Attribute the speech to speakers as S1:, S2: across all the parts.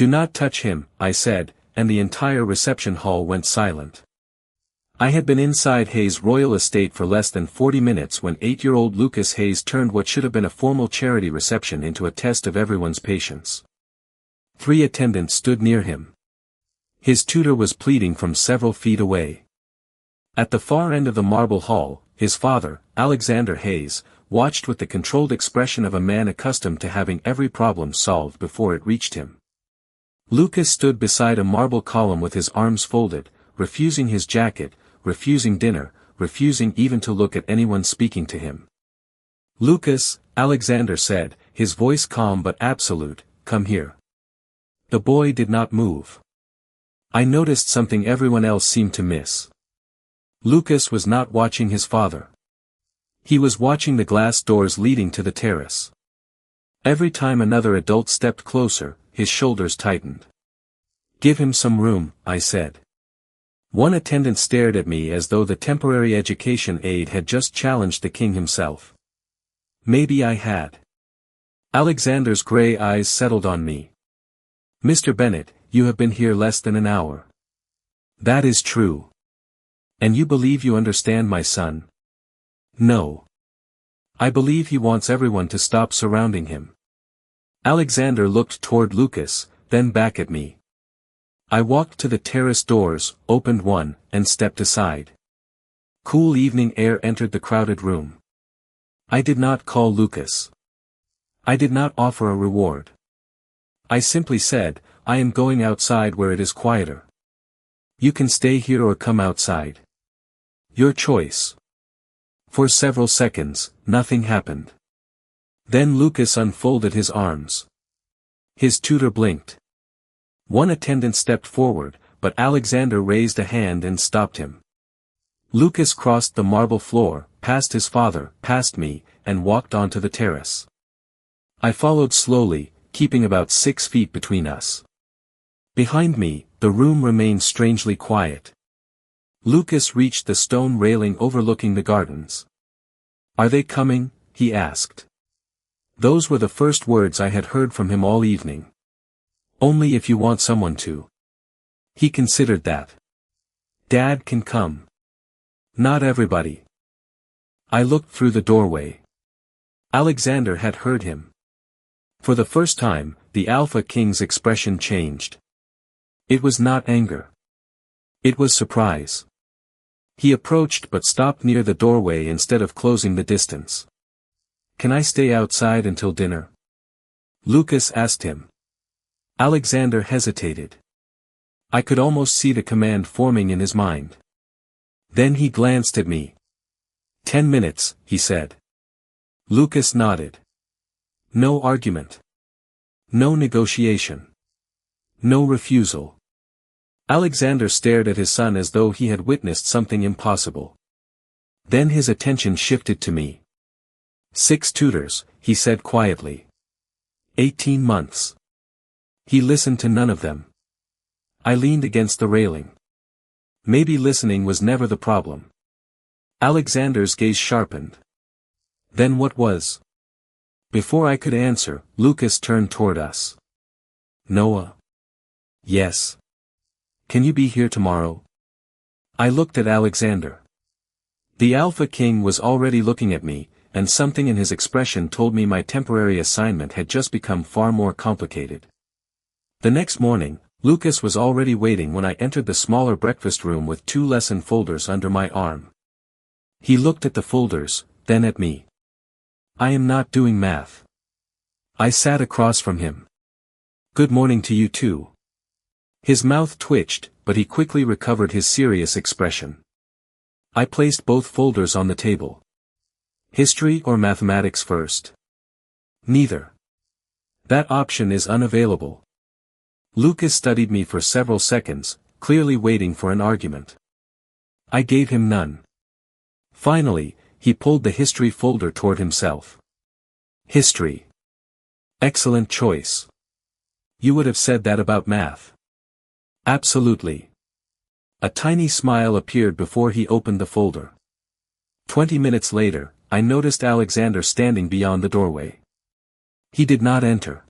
S1: "Do not touch him," I said, and the entire reception hall went silent. I had been inside Hayes' royal estate for less than 40 minutes when 8-year-old Lucas Hayes turned what should have been a formal charity reception into a test of everyone's patience. 3 attendants stood near him. His tutor was pleading from several feet away. At the far end of the marble hall, his father, Alexander Hayes, watched with the controlled expression of a man accustomed to having every problem solved before it reached him. Lucas stood beside a marble column with his arms folded, refusing his jacket, refusing dinner, refusing even to look at anyone speaking to him. "Lucas," Alexander said, his voice calm but absolute, "come here." The boy did not move. I noticed something everyone else seemed to miss. Lucas was not watching his father. He was watching the glass doors leading to the terrace. Every time another adult stepped closer, his shoulders tightened. "Give him some room," I said. One attendant stared at me as though the temporary education aide had just challenged the king himself. Maybe I had. Alexander's gray eyes settled on me. "Mr. Bennet, you have been here less than an hour." "That is true." "And you believe you understand my son?" "No. I believe he wants everyone to stop surrounding him." Alexander looked toward Lucas, then back at me. I walked to the terrace doors, opened one, and stepped aside. Cool evening air entered the crowded room. I did not call Lucas. I did not offer a reward. I simply said, "I am going outside where it is quieter. You can stay here or come outside. Your choice." For several seconds, nothing happened. Then Lucas unfolded his arms. His tutor blinked. One attendant stepped forward, but Alexander raised a hand and stopped him. Lucas crossed the marble floor, past his father, past me, and walked onto the terrace. I followed slowly, keeping about 6 feet between us. Behind me, the room remained strangely quiet. Lucas reached the stone railing overlooking the gardens. "Are they coming?" he asked. Those were the first words I had heard from him all evening. "Only if you want someone to." He considered that. "Dad can come." "Not everybody." I looked through the doorway. Alexander had heard him. For the first time, the Alpha King's expression changed. It was not anger. It was surprise. He approached but stopped near the doorway instead of closing the distance. "Can I stay outside until dinner?" Lucas asked him. Alexander hesitated. I could almost see the command forming in his mind. Then he glanced at me. 10 minutes, he said. Lucas nodded. No argument. No negotiation. No refusal. Alexander stared at his son as though he had witnessed something impossible. Then his attention shifted to me. 6 tutors, he said quietly. 18 months. He listened to none of them. I leaned against the railing. Maybe listening was never the problem. Alexander's gaze sharpened. Then what was? Before I could answer, Lucas turned toward us. Noah. Yes. Can you be here tomorrow? I looked at Alexander. The Alpha King was already looking at me, and something in his expression told me my temporary assignment had just become far more complicated. The next morning, Lucas was already waiting when I entered the smaller breakfast room with 2 lesson folders under my arm. He looked at the folders, then at me. I am not doing math. I sat across from him. Good morning to you too. His mouth twitched, but he quickly recovered his serious expression. I placed both folders on the table. History or mathematics first? Neither. That option is unavailable. Lucas studied me for several seconds, clearly waiting for an argument. I gave him none. Finally, he pulled the history folder toward himself. History. Excellent choice. You would have said that about math. Absolutely. A tiny smile appeared before he opened the folder. 20 minutes later, I noticed Alexander standing beyond the doorway. He did not enter.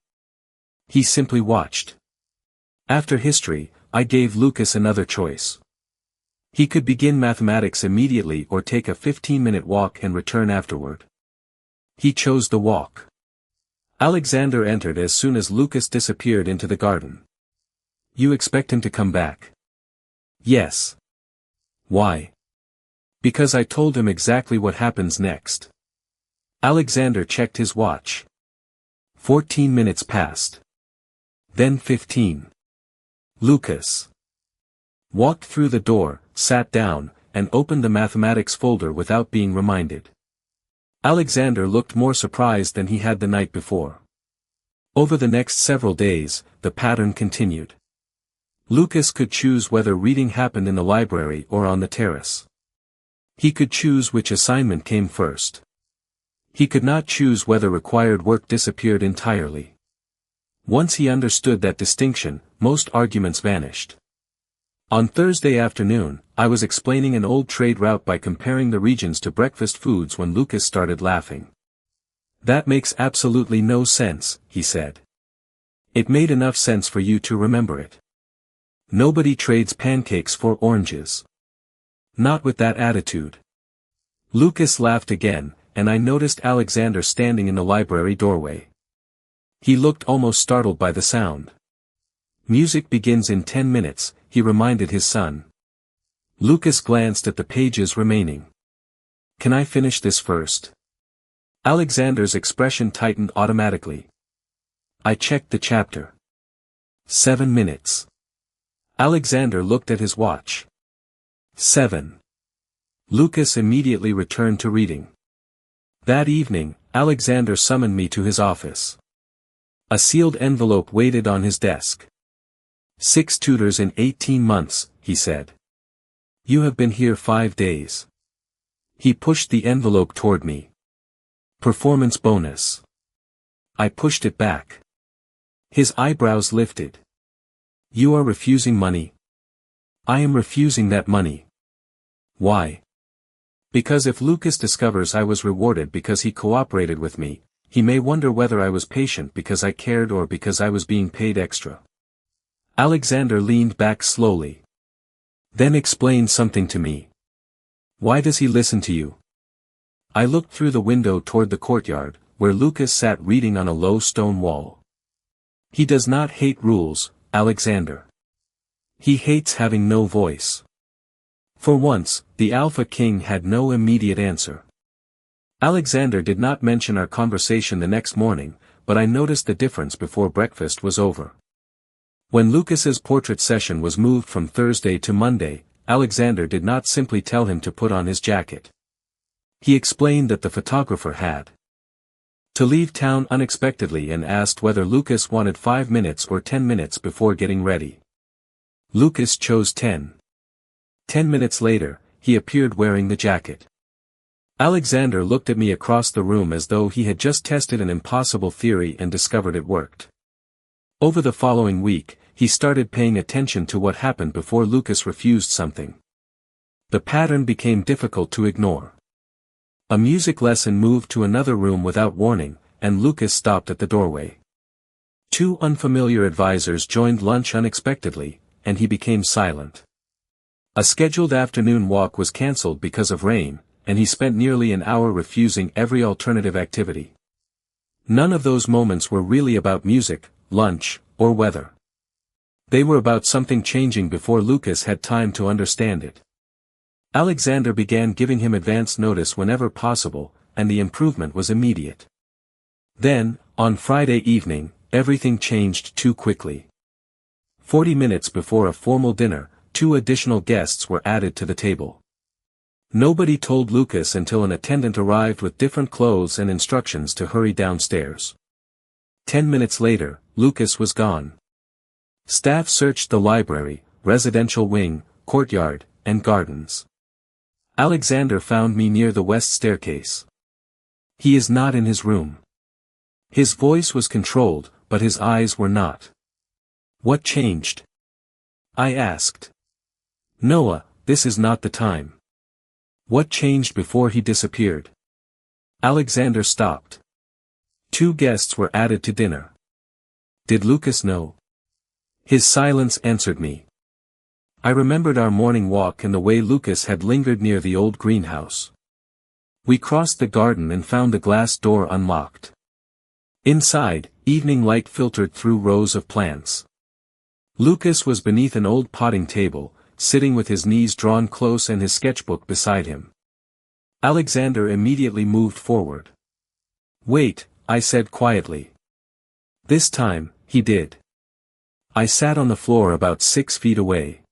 S1: He simply watched. After history, I gave Lucas another choice. He could begin mathematics immediately or take a 15-minute walk and return afterward. He chose the walk. Alexander entered as soon as Lucas disappeared into the garden. You expect him to come back? Yes. Why? Because I told him exactly what happens next. Alexander checked his watch. 14 minutes passed. Then 15. Lucas walked through the door, sat down, and opened the mathematics folder without being reminded. Alexander looked more surprised than he had the night before. Over the next several days, the pattern continued. Lucas could choose whether reading happened in the library or on the terrace. He could choose which assignment came first. He could not choose whether required work disappeared entirely. Once he understood that distinction, most arguments vanished. On Thursday afternoon, I was explaining an old trade route by comparing the regions to breakfast foods when Lucas started laughing. That makes absolutely no sense, he said. It made enough sense for you to remember it. Nobody trades pancakes for oranges. Not with that attitude. Lucas laughed again, and I noticed Alexander standing in the library doorway. He looked almost startled by the sound. Music begins in 10 minutes, he reminded his son. Lucas glanced at the pages remaining. Can I finish this first? Alexander's expression tightened automatically. I checked the chapter. 7 minutes. Alexander looked at his watch. 7. Lucas immediately returned to reading. That evening, Alexander summoned me to his office. A sealed envelope waited on his desk. 6 tutors in 18 months, he said. You have been here 5 days. He pushed the envelope toward me. Performance bonus. I pushed it back. His eyebrows lifted. You are refusing money? I am refusing that money. Why? Because if Lucas discovers I was rewarded because he cooperated with me, he may wonder whether I was patient because I cared or because I was being paid extra. Alexander leaned back slowly. Then explain something to me. Why does he listen to you? I looked through the window toward the courtyard, where Lucas sat reading on a low stone wall. He does not hate rules, Alexander. He hates having no voice. For once, the Alpha King had no immediate answer. Alexander did not mention our conversation the next morning, but I noticed the difference before breakfast was over. When Lucas's portrait session was moved from Thursday to Monday, Alexander did not simply tell him to put on his jacket. He explained that the photographer had to leave town unexpectedly and asked whether Lucas wanted 5 minutes or 10 minutes before getting ready. Lucas chose 10. 10 minutes later, he appeared wearing the jacket. Alexander looked at me across the room as though he had just tested an impossible theory and discovered it worked. Over the following week, he started paying attention to what happened before Lucas refused something. The pattern became difficult to ignore. A music lesson moved to another room without warning, and Lucas stopped at the doorway. 2 unfamiliar advisors joined lunch unexpectedly, and he became silent. A scheduled afternoon walk was cancelled because of rain, and he spent nearly an hour refusing every alternative activity. None of those moments were really about music, lunch, or weather. They were about something changing before Lucas had time to understand it. Alexander began giving him advance notice whenever possible, and the improvement was immediate. Then, on Friday evening, everything changed too quickly. 40 minutes before a formal dinner, 2 additional guests were added to the table. Nobody told Lucas until an attendant arrived with different clothes and instructions to hurry downstairs. 10 minutes later, Lucas was gone. Staff searched the library, residential wing, courtyard, and gardens. Alexander found me near the west staircase. He is not in his room. His voice was controlled, but his eyes were not. What changed? I asked. Noah, this is not the time. What changed before he disappeared? Alexander stopped. 2 guests were added to dinner. Did Lucas know? His silence answered me. I remembered our morning walk and the way Lucas had lingered near the old greenhouse. We crossed the garden and found the glass door unlocked. Inside, evening light filtered through rows of plants. Lucas was beneath an old potting table, sitting with his knees drawn close and his sketchbook beside him. Alexander immediately moved forward. "Wait," I said quietly. This time, he did. I sat on the floor about 6 feet away.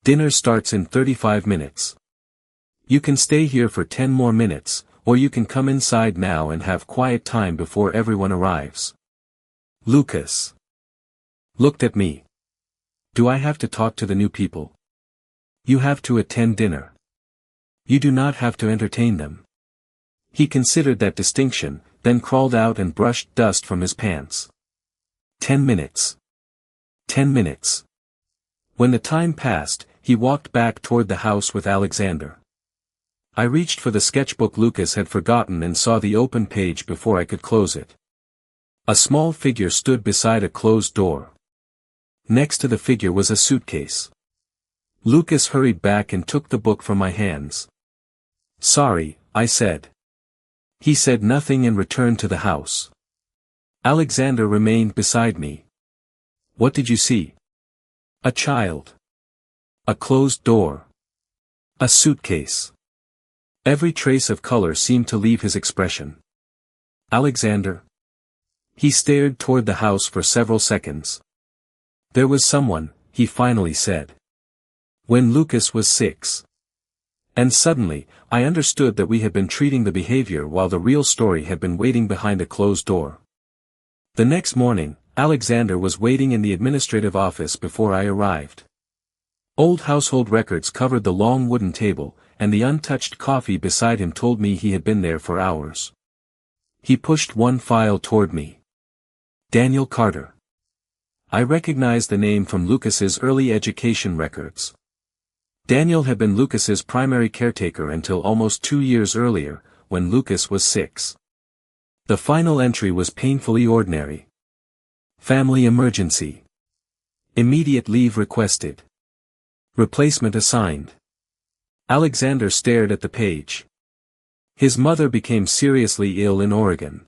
S1: "Dinner starts in 35 minutes. You can stay here for 10 more minutes, or you can come inside now and have quiet time before everyone arrives." Lucas looked at me. "Do I have to talk to the new people?" "You have to attend dinner. You do not have to entertain them." He considered that distinction, then crawled out and brushed dust from his pants. 10 minutes. 10 minutes. When the time passed, he walked back toward the house with Alexander. I reached for the sketchbook Lucas had forgotten and saw the open page before I could close it. A small figure stood beside a closed door. Next to the figure was a suitcase. Lucas hurried back and took the book from my hands. "Sorry," I said. He said nothing and returned to the house. Alexander remained beside me. "What did you see?" "A child. A closed door. A suitcase." Every trace of color seemed to leave his expression. "Alexander?" He stared toward the house for several seconds. "There was someone," he finally said. "When Lucas was 6. And suddenly, I understood that we had been treating the behavior while the real story had been waiting behind a closed door. The next morning, Alexander was waiting in the administrative office before I arrived. Old household records covered the long wooden table, and the untouched coffee beside him told me he had been there for hours. He pushed one file toward me. Daniel Carter. I recognized the name from Lucas's early education records. Daniel had been Lucas's primary caretaker until almost 2 years earlier, when Lucas was 6. The final entry was painfully ordinary. Family emergency. Immediate leave requested. Replacement assigned. Alexander stared at the page. His mother became seriously ill in Oregon.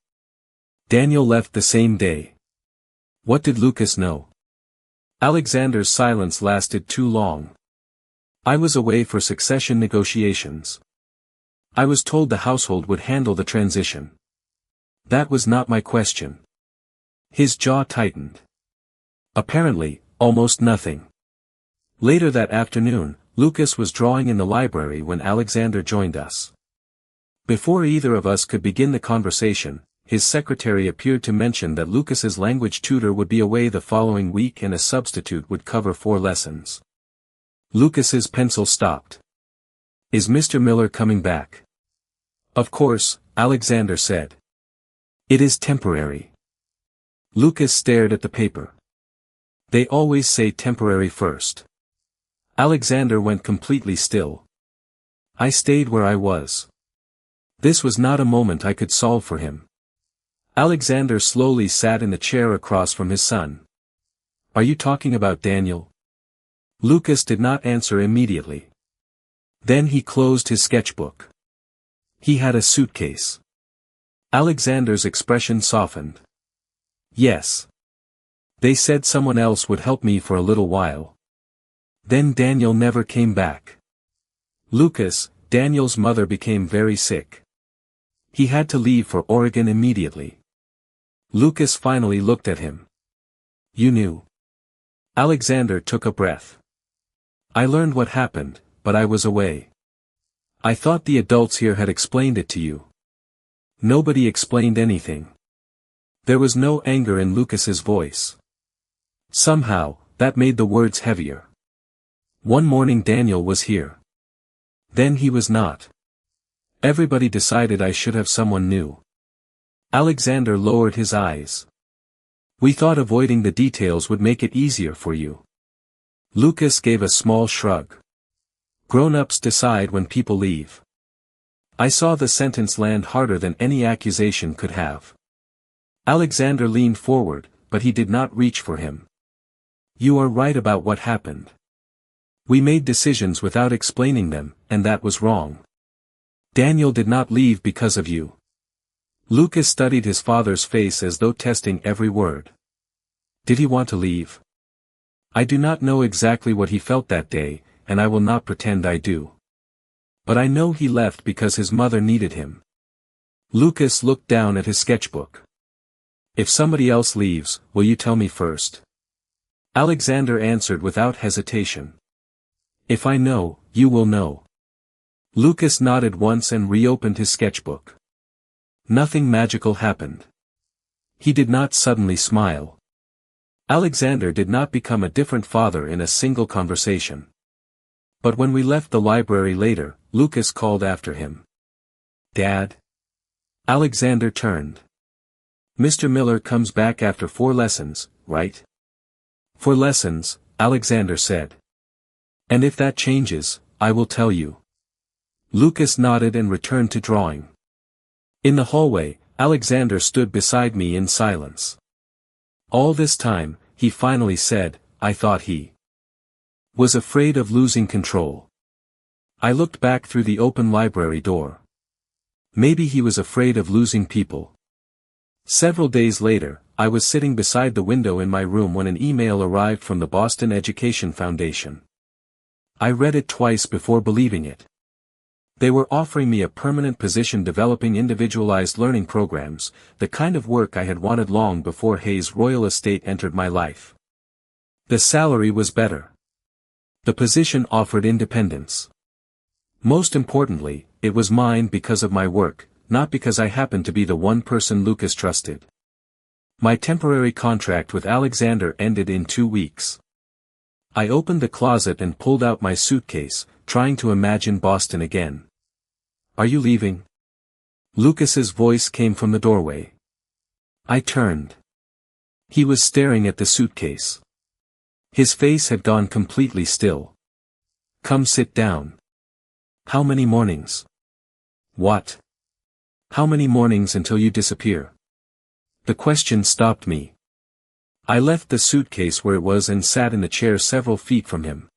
S1: Daniel left the same day. What did Lucas know? Alexander's silence lasted too long. I was away for succession negotiations. I was told the household would handle the transition. That was not my question. His jaw tightened. Apparently, almost nothing. Later that afternoon, Lucas was drawing in the library when Alexander joined us. Before either of us could begin the conversation, his secretary appeared to mention that Lucas's language tutor would be away the following week and a substitute would cover 4 lessons. Lucas's pencil stopped. "Is Mr. Miller coming back?" "Of course," Alexander said. "It is temporary." Lucas stared at the paper. "They always say temporary first." Alexander went completely still. I stayed where I was. This was not a moment I could solve for him. Alexander slowly sat in the chair across from his son. "Are you talking about Daniel?" Lucas did not answer immediately. Then he closed his sketchbook. He had a suitcase. Alexander's expression softened. "Yes. They said someone else would help me for a little while. Then Daniel never came back. Lucas, Daniel's mother became very sick. He had to leave for Oregon immediately." Lucas finally looked at him. "You knew?" Alexander took a breath. "I learned what happened, but I was away. I thought the adults here had explained it to you." Nobody explained anything. There was no anger in Lucas's voice. Somehow, that made the words heavier. One morning Daniel was here. Then he was not. Everybody decided I should have someone new. Alexander lowered his eyes. "We thought avoiding the details would make it easier for you." Lucas gave a small shrug. "Grown-ups decide when people leave." I saw the sentence land harder than any accusation could have. Alexander leaned forward, but he did not reach for him. You are right about what happened. We made decisions without explaining them, and that was wrong. Daniel did not leave because of you. Lucas studied his father's face as though testing every word. Did he want to leave? I do not know exactly what he felt that day, and I will not pretend I do. But I know he left because his mother needed him. Lucas looked down at his sketchbook. If somebody else leaves, will you tell me first? Alexander answered without hesitation. If I know, you will know. Lucas nodded once and reopened his sketchbook. Nothing magical happened. He did not suddenly smile. Alexander did not become a different father in a single conversation. But when we left the library later, Lucas called after him. Dad? Alexander turned. Mr. Miller comes back after 4 lessons, right? 4 lessons, Alexander said. And if that changes, I will tell you. Lucas nodded and returned to drawing. In the hallway, Alexander stood beside me in silence. All this time, he finally said, I thought he was afraid of losing control. I looked back through the open library door. Maybe he was afraid of losing people. Several days later, I was sitting beside the window in my room when an email arrived from the Boston Education Foundation. I read it twice before believing it. They were offering me a permanent position developing individualized learning programs, the kind of work I had wanted long before Heir's royal estate entered my life. The salary was better. The position offered independence. Most importantly, it was mine because of my work, not because I happened to be the one person Lucas trusted. My temporary contract with Alexander ended in 2 weeks. I opened the closet and pulled out my suitcase, trying to imagine Boston again. Are you leaving? Lucas's voice came from the doorway. I turned. He was staring at the suitcase. His face had gone completely still. Come sit down. How many mornings? What? How many mornings until you disappear? The question stopped me. I left the suitcase where it was and sat in the chair several feet from him.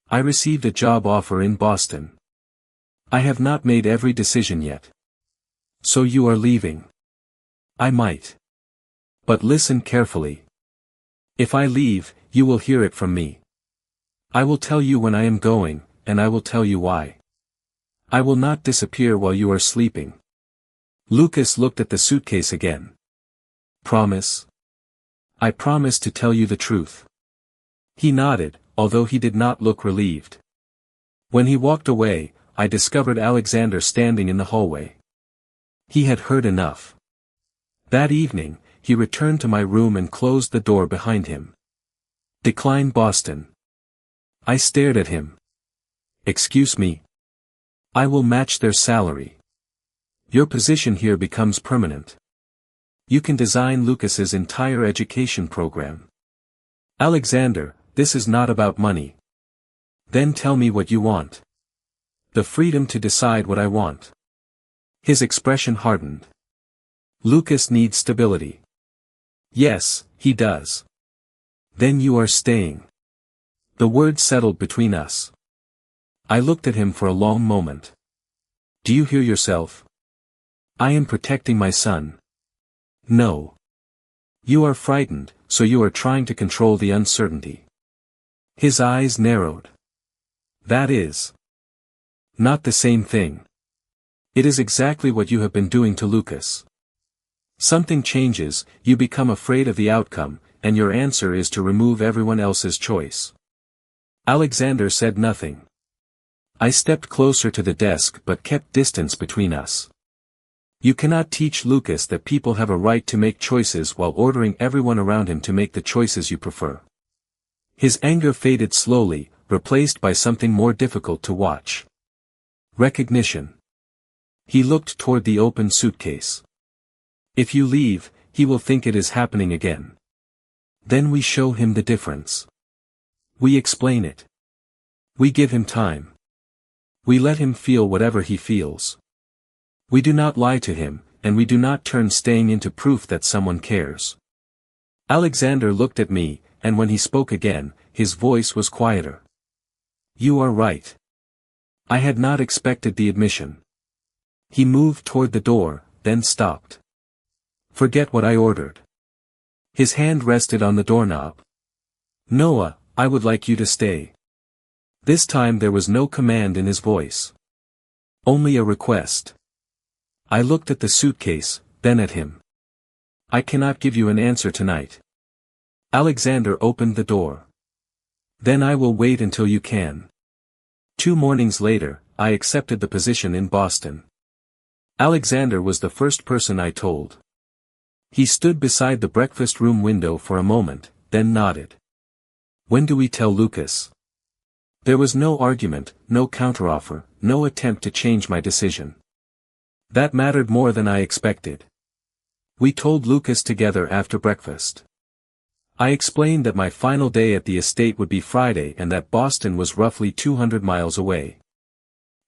S1: I received a job offer in Boston. I have not made every decision yet. So you are leaving? I might. But listen carefully. If I leave, you will hear it from me. I will tell you when I am going, and I will tell you why. I will not disappear while you are sleeping. Lucas looked at the suitcase again. Promise? I promise to tell you the truth. He nodded, although he did not look relieved. When he walked away, I discovered Alexander standing in the hallway. He had heard enough. That evening, he returned to my room and closed the door behind him. Decline Boston. I stared at him. Excuse me. I will match their salary. Your position here becomes permanent. You can design Lucas's entire education program. Alexander, this is not about money. Then tell me what you want. The freedom to decide what I want. His expression hardened. Lucas needs stability. Yes, he does. Then you are staying. The word settled between us. I looked at him for a long moment. Do you hear yourself? I am protecting my son. No. You are frightened, so you are trying to control the uncertainty. His eyes narrowed. That is not the same thing. It is exactly what you have been doing to Lucas. Something changes, you become afraid of the outcome, and your answer is to remove everyone else's choice. Alexander said nothing. I stepped closer to the desk but kept distance between us. You cannot teach Lucas that people have a right to make choices while ordering everyone around him to make the choices you prefer. His anger faded slowly, replaced by something more difficult to watch. Recognition. He looked toward the open suitcase. If you leave, he will think it is happening again. Then we show him the difference. We explain it. We give him time. We let him feel whatever he feels. We do not lie to him, and we do not turn staying into proof that someone cares. Alexander looked at me, and when he spoke again, his voice was quieter. "You are right. I had not expected the admission." He moved toward the door, then stopped. "Forget what I ordered." His hand rested on the doorknob. "Noah, I would like you to stay." This time there was no command in his voice. Only a request. I looked at the suitcase, then at him. "I cannot give you an answer tonight." Alexander opened the door. "Then I will wait until you can." 2 mornings later, I accepted the position in Boston. Alexander was the first person I told. He stood beside the breakfast room window for a moment, then nodded. "When do we tell Lucas?" There was no argument, no counteroffer, no attempt to change my decision. That mattered more than I expected. We told Lucas together after breakfast. I explained that my final day at the estate would be Friday and that Boston was roughly 200 miles away.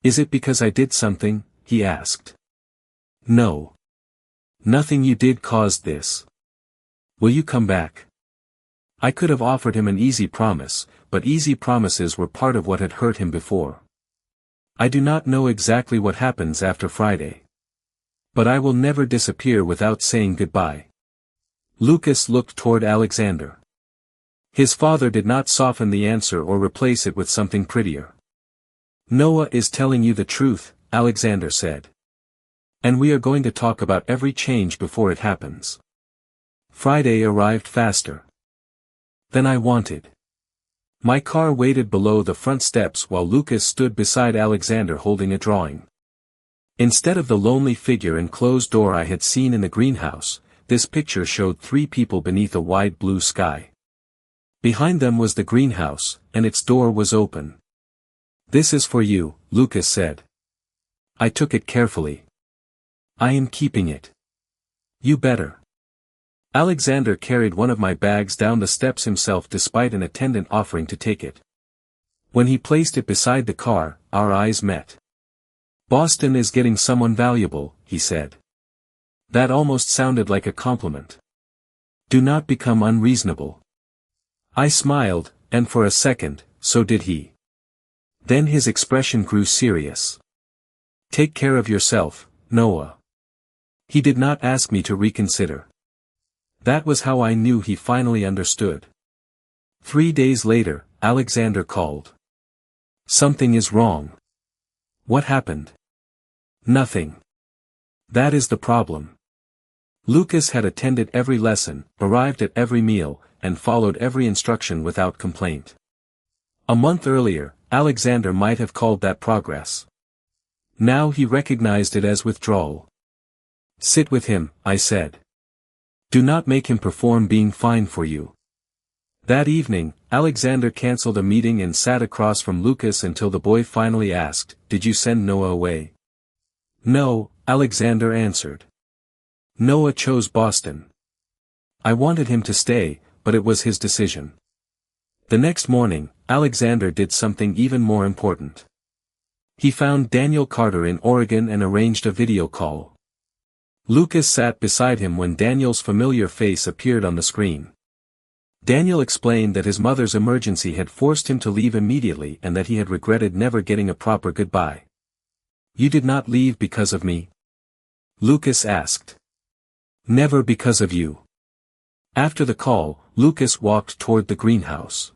S1: "Is it because I did something?" he asked. "No. Nothing you did caused this. Will you come back?" I could have offered him an easy promise, but easy promises were part of what had hurt him before. I do not know exactly what happens after Friday. But I will never disappear without saying goodbye. Lucas looked toward Alexander. His father did not soften the answer or replace it with something prettier. "Noah is telling you the truth," Alexander said. "And we are going to talk about every change before it happens." Friday arrived faster than I wanted. My car waited below the front steps while Lucas stood beside Alexander holding a drawing. Instead of the lonely figure and closed door I had seen in the greenhouse, this picture showed 3 people beneath a wide blue sky. Behind them was the greenhouse, and its door was open. "This is for you," Lucas said. I took it carefully. "I am keeping it." "You better." Alexander carried one of my bags down the steps himself despite an attendant offering to take it. When he placed it beside the car, our eyes met. "Boston is getting someone valuable," he said. That almost sounded like a compliment. "Do not become unreasonable." I smiled, and for a second, so did he. Then his expression grew serious. "Take care of yourself, Noah." He did not ask me to reconsider. That was how I knew he finally understood. 3 days later, Alexander called. "Something is wrong." "What happened?" "Nothing. That is the problem." Lucas had attended every lesson, arrived at every meal, and followed every instruction without complaint. A month earlier, Alexander might have called that progress. Now he recognized it as withdrawal. "Sit with him," I said. "Do not make him perform being fine for you." That evening, Alexander canceled a meeting and sat across from Lucas until the boy finally asked, "Did you send Noah away?" "No," Alexander answered. "Noah chose Boston. I wanted him to stay, but it was his decision." The next morning, Alexander did something even more important. He found Daniel Carter in Oregon and arranged a video call. Lucas sat beside him when Daniel's familiar face appeared on the screen. Daniel explained that his mother's emergency had forced him to leave immediately and that he had regretted never getting a proper goodbye. "You did not leave because of me?" Lucas asked. "Never because of you." After the call, Lucas walked toward the greenhouse.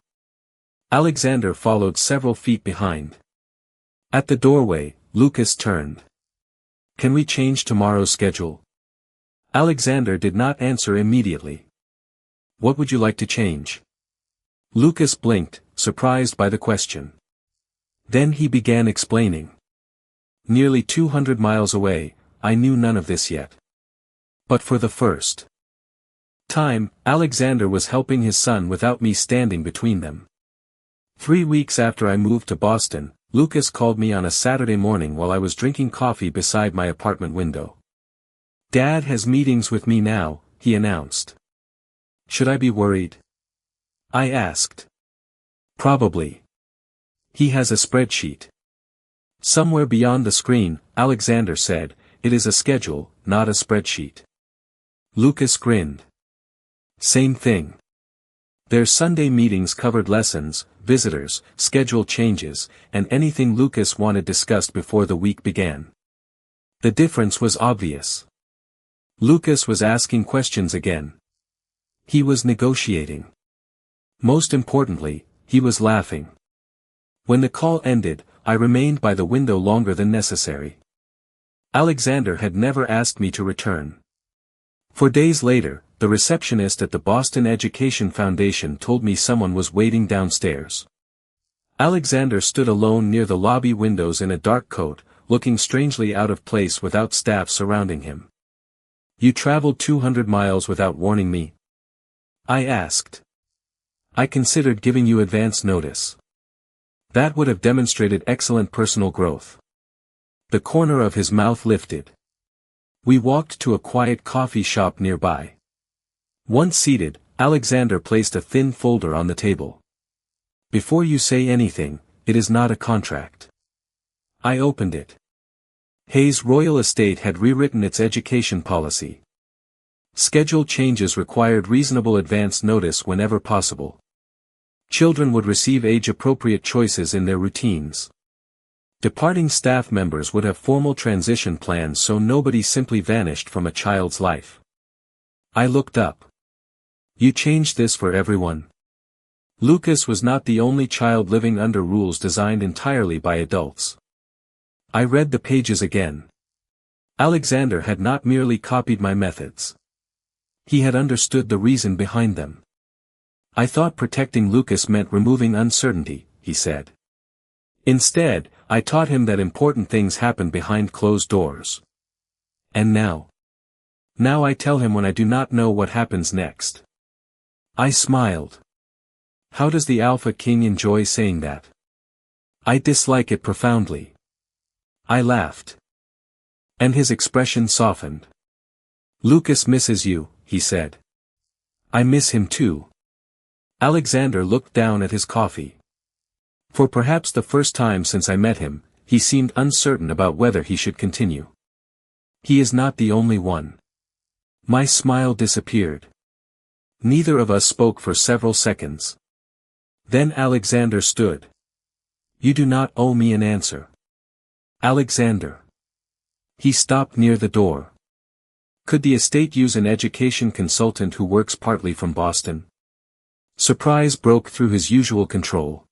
S1: Alexander followed several feet behind. At the doorway, Lucas turned. "Can we change tomorrow's schedule?" Alexander did not answer immediately. "What would you like to change?" Lucas blinked, surprised by the question. Then he began explaining. Nearly 200 miles away, I knew none of this yet. But for the first time, Alexander was helping his son without me standing between them. 3 weeks after I moved to Boston, Lucas called me on a Saturday morning while I was drinking coffee beside my apartment window. "Dad has meetings with me now," he announced. "Should I be worried?" I asked. "Probably. He has a spreadsheet." Somewhere beyond the screen, Alexander said, "It is a schedule, not a spreadsheet." Lucas grinned. "Same thing. Their Sunday meetings covered lessons, visitors, schedule changes, and anything Lucas wanted discussed before the week began. The difference was obvious. Lucas was asking questions again. He was negotiating. Most importantly, he was laughing. When the call ended, I remained by the window longer than necessary. Alexander had never asked me to return. 4 days later, the receptionist at the Boston Education Foundation told me someone was waiting downstairs. Alexander stood alone near the lobby windows in a dark coat, looking strangely out of place without staff surrounding him. "You traveled 200 miles without warning me?" I asked. "I considered giving you advance notice. That would have demonstrated excellent personal growth." The corner of his mouth lifted. We walked to a quiet coffee shop nearby. Once seated, Alexander placed a thin folder on the table. "Before you say anything, it is not a contract." I opened it. Heir's Royal Estate had rewritten its education policy. Schedule changes required reasonable advance notice whenever possible. Children would receive age-appropriate choices in their routines. Departing staff members would have formal transition plans so nobody simply vanished from a child's life. I looked up. "You changed this for everyone?" Lucas was not the only child living under rules designed entirely by adults. I read the pages again. Alexander had not merely copied my methods. He had understood the reason behind them. "I thought protecting Lucas meant removing uncertainty," he said. "Instead, I taught him that important things happen behind closed doors. And now? Now I tell him when I do not know what happens next." I smiled. How does the Alpha King enjoy saying that? I dislike it profoundly. I laughed. And his expression softened. "Lucas misses you," he said. "I miss him too." Alexander looked down at his coffee. For perhaps the first time since I met him, he seemed uncertain about whether he should continue. "He is not the only one." My smile disappeared. Neither of us spoke for several seconds. Then Alexander stood. "You do not owe me an answer." "Alexander." He stopped near the door. "Could the estate use an education consultant who works partly from Boston?" Surprise broke through his usual control.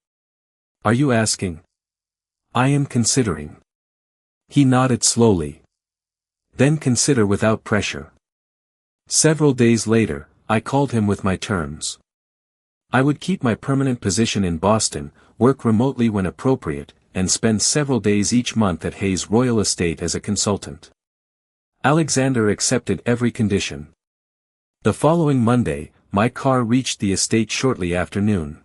S1: "Are you asking?" "I am considering." He nodded slowly. "Then consider without pressure." Several days later, I called him with my terms. I would keep my permanent position in Boston, work remotely when appropriate, and spend several days each month at Heir's Royal Estate as a consultant. Alexander accepted every condition. The following Monday, my car reached the estate shortly after noon.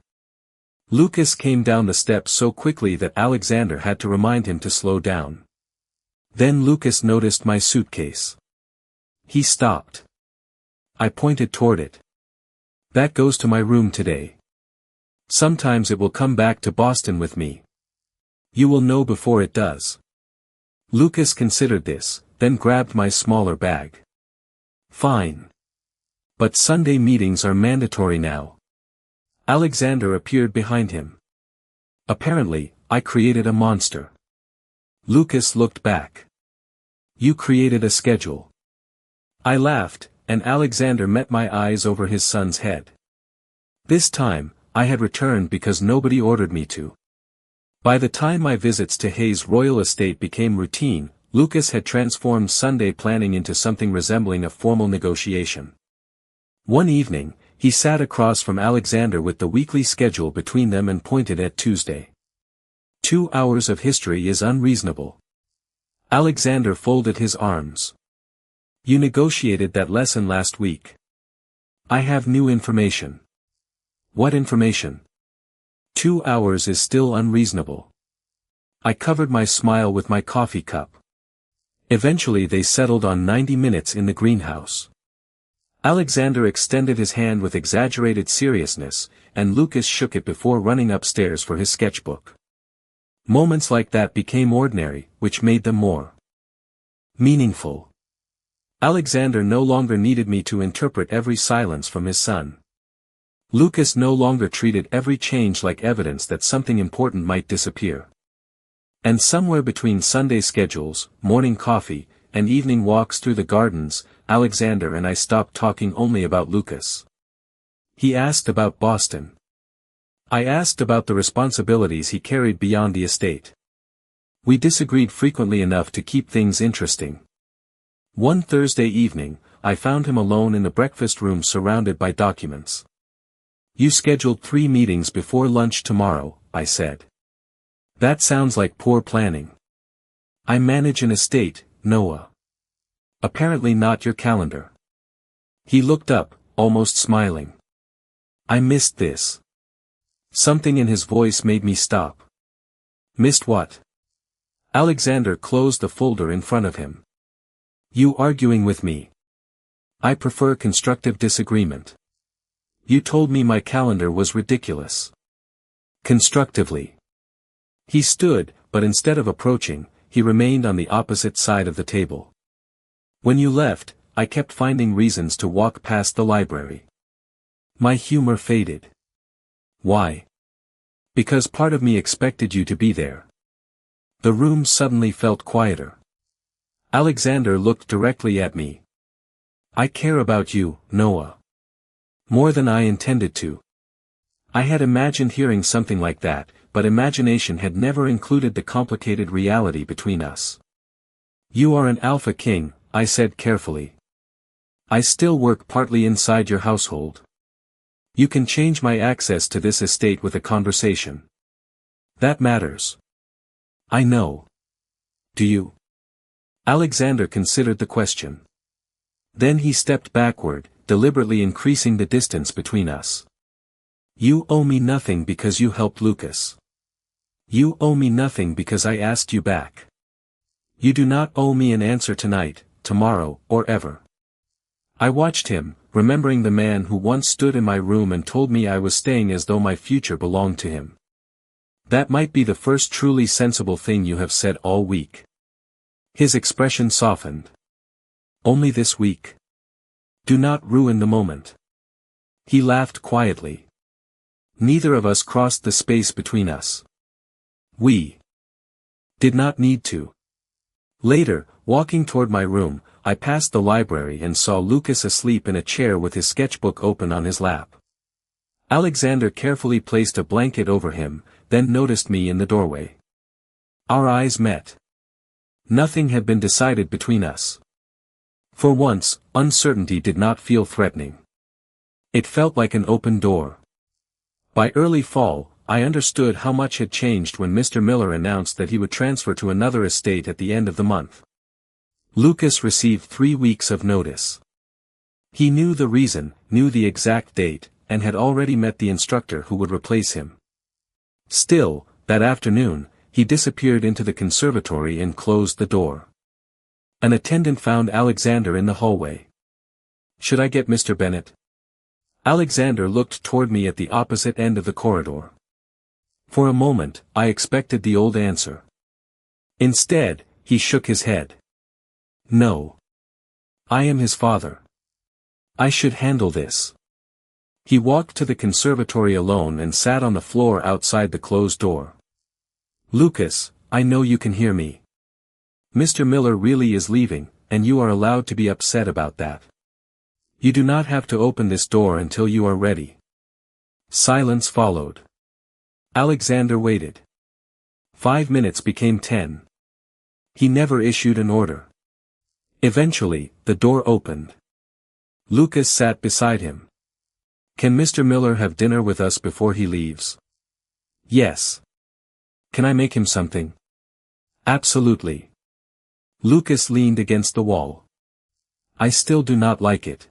S1: Lucas came down the steps so quickly that Alexander had to remind him to slow down. Then Lucas noticed my suitcase. He stopped. I pointed toward it. "That goes to my room today. Sometimes it will come back to Boston with me. You will know before it does." Lucas considered this, then grabbed my smaller bag. "Fine. But Sunday meetings are mandatory now." Alexander appeared behind him. "Apparently, I created a monster." Lucas looked back. "You created a schedule." I laughed, and Alexander met my eyes over his son's head. This time, I had returned because nobody ordered me to. By the time my visits to Heir's Royal Estate became routine, Lucas had transformed Sunday planning into something resembling a formal negotiation. One evening, he sat across from Alexander with the weekly schedule between them and pointed at Tuesday. 2 hours of history is unreasonable." Alexander folded his arms. "You negotiated that lesson last week." "I have new information." "What information?" 2 hours is still unreasonable." I covered my smile with my coffee cup. Eventually they settled on 90 minutes in the greenhouse. Alexander extended his hand with exaggerated seriousness, and Lucas shook it before running upstairs for his sketchbook. Moments like that became ordinary, which made them more meaningful. Alexander no longer needed me to interpret every silence from his son. Lucas no longer treated every change like evidence that something important might disappear. And somewhere between Sunday schedules, morning coffee, and evening walks through the gardens, Alexander and I stopped talking only about Lucas. He asked about Boston. I asked about the responsibilities he carried beyond the estate. We disagreed frequently enough to keep things interesting. One Thursday evening, I found him alone in the breakfast room surrounded by documents. "You scheduled 3 meetings before lunch tomorrow," I said. "That sounds like poor planning." "I manage an estate, Noah. Apparently not your calendar." He looked up, almost smiling. I missed this. Something in his voice made me stop. "Missed what?" Alexander closed the folder in front of him. "You arguing with me. I prefer constructive disagreement. You told me my calendar was ridiculous." "Constructively." He stood, but instead of approaching, he remained on the opposite side of the table. "When you left, I kept finding reasons to walk past the library. My humor faded." "Why?" "Because part of me expected you to be there." The room suddenly felt quieter. Alexander looked directly at me. "I care about you, Noah. More than I intended to." I had imagined hearing something like that, but imagination had never included the complicated reality between us. "You are an alpha king," I said carefully. "I still work partly inside your household. You can change my access to this estate with a conversation. That matters." "I know. Do you?" Alexander considered the question. Then he stepped backward, deliberately increasing the distance between us. "You owe me nothing because you helped Lucas. You owe me nothing because I asked you back. You do not owe me an answer tonight, tomorrow, or ever." I watched him, remembering the man who once stood in my room and told me I was staying as though my future belonged to him. "That might be the first truly sensible thing you have said all week." His expression softened. "Only this week. Do not ruin the moment." He laughed quietly. Neither of us crossed the space between us. We did not need to. Later, walking toward my room, I passed the library and saw Lucas asleep in a chair with his sketchbook open on his lap. Alexander carefully placed a blanket over him, then noticed me in the doorway. Our eyes met. Nothing had been decided between us. For once, uncertainty did not feel threatening. It felt like an open door. By early fall, I understood how much had changed when Mr. Miller announced that he would transfer to another estate at the end of the month. Lucas received 3 weeks of notice. He knew the reason, knew the exact date, and had already met the instructor who would replace him. Still, that afternoon, he disappeared into the conservatory and closed the door. An attendant found Alexander in the hallway. "Should I get Mr. Bennett?" Alexander looked toward me at the opposite end of the corridor. For a moment, I expected the old answer. Instead, he shook his head. "No. I am his father. I should handle this." He walked to the conservatory alone and sat on the floor outside the closed door. "Lucas, I know you can hear me. Mr. Miller really is leaving, and you are allowed to be upset about that. You do not have to open this door until you are ready." Silence followed. Alexander waited. 5 minutes became 10. He never issued an order. Eventually, the door opened. Lucas sat beside him. "Can Mr. Miller have dinner with us before he leaves?" "Yes." "Can I make him something?" "Absolutely." Lucas leaned against the wall. "I still do not like it."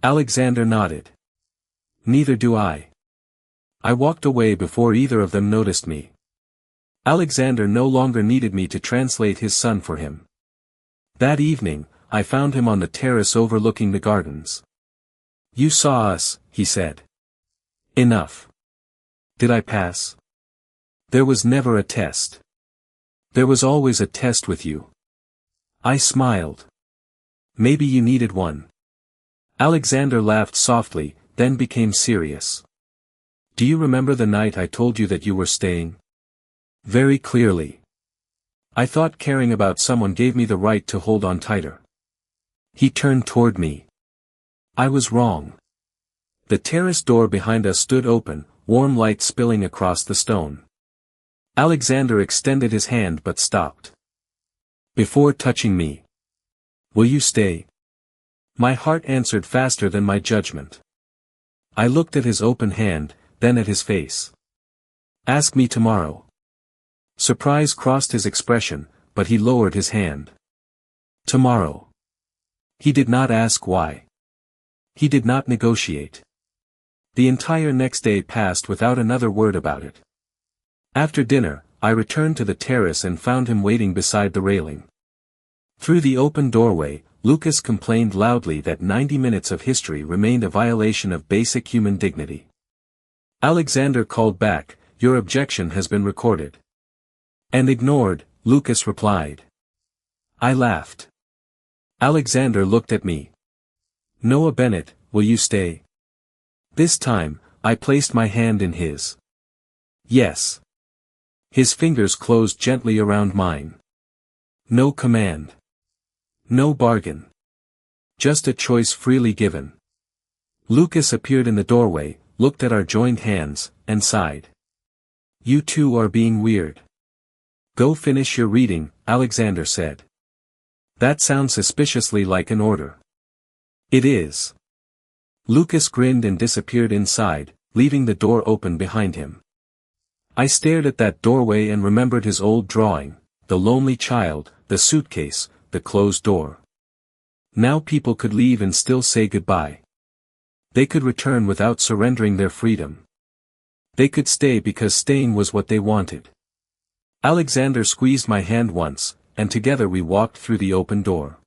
S1: Alexander nodded. "Neither do I." I walked away before either of them noticed me. Alexander no longer needed me to translate his son for him. That evening, I found him on the terrace overlooking the gardens. "You saw us," he said. "Enough." "Did I pass?" "There was never a test. There was always a test with you." I smiled. "Maybe you needed one." Alexander laughed softly, then became serious. Do you remember the night I told you that you were staying? Very clearly. I thought caring about someone gave me the right to hold on tighter. He turned toward me. I was wrong. The terrace door behind us stood open, warm light spilling across the stone. Alexander extended his hand but stopped. Before touching me. Will you stay? My heart answered faster than my judgment. I looked at his open hand, then at his face. Ask me tomorrow. Surprise crossed his expression, but he lowered his hand. Tomorrow. He did not ask why. He did not negotiate. The entire next day passed without another word about it. After dinner, I returned to the terrace and found him waiting beside the railing. Through the open doorway, Lucas complained loudly that 90 minutes of history remained a violation of basic human dignity. Alexander called back, "Your objection has been recorded." And ignored, Lucas replied. I laughed. Alexander looked at me. Noah Bennett, will you stay? This time, I placed my hand in his. Yes. His fingers closed gently around mine. No command. No bargain. Just a choice freely given. Lucas appeared in the doorway, looked at our joined hands, and sighed. You two are being weird. Go finish your reading, Alexander said. That sounds suspiciously like an order. It is. Lucas grinned and disappeared inside, leaving the door open behind him. I stared at that doorway and remembered his old drawing, the lonely child, the suitcase, the closed door. Now people could leave and still say goodbye. They could return without surrendering their freedom. They could stay because staying was what they wanted. Alexander squeezed my hand once, and together we walked through the open door.